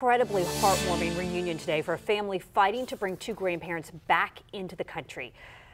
Incredibly heartwarming reunion today for a family fighting to bring two grandparents back into the country.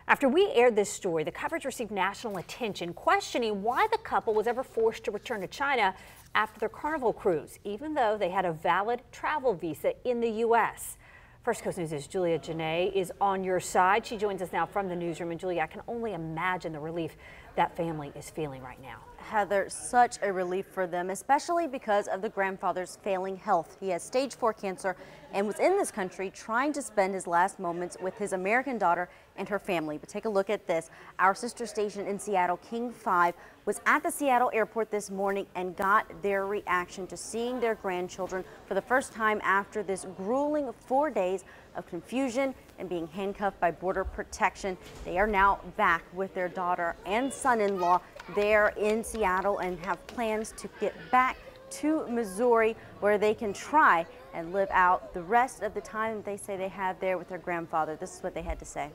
After we aired this story, the coverage received national attention, questioning why the couple was ever forced to return to China after their Carnival cruise, even though they had a valid travel visa in the U.S. First Coast News' Julia Janae is on your side. She joins us now from the newsroom. And Julia, I can only imagine the relief that family is feeling right now. Heather, such a relief for them, especially because of the grandfather's failing health. He has stage 4 cancer and was in this country trying to spend his last moments with his American daughter and her family. But take a look at this. Our sister station in Seattle, King 5, was at the Seattle airport this morning and got their reaction to seeing their grandchildren for the first time after this grueling 4 days of confusion and being handcuffed by border protection. They are now back with their daughter and son-in-law there in Seattle and have plans to get back to Missouri, where they can try and live out the rest of the time they say they have there with their grandfather. This is what they had to say.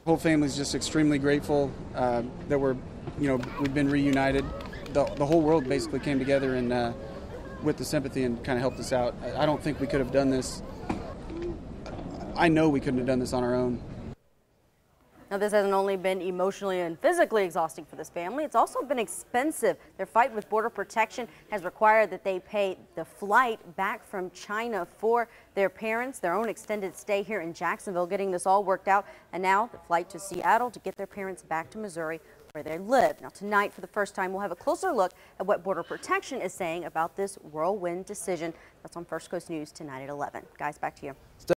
The whole family's just extremely grateful that we've been reunited. The whole world basically came together and with the sympathy and kind of helped us out. I don't think we could have done this. I know we couldn't have done this on our own. Now, this hasn't only been emotionally and physically exhausting for this family, it's also been expensive. Their fight with border protection has required that they pay the flight back from China for their parents, their own extended stay here in Jacksonville, getting this all worked out, and now the flight to Seattle to get their parents back to Missouri where they live. Now, tonight, for the first time, we'll have a closer look at what border protection is saying about this whirlwind decision. That's on First Coast News tonight at 11. Guys, back to you.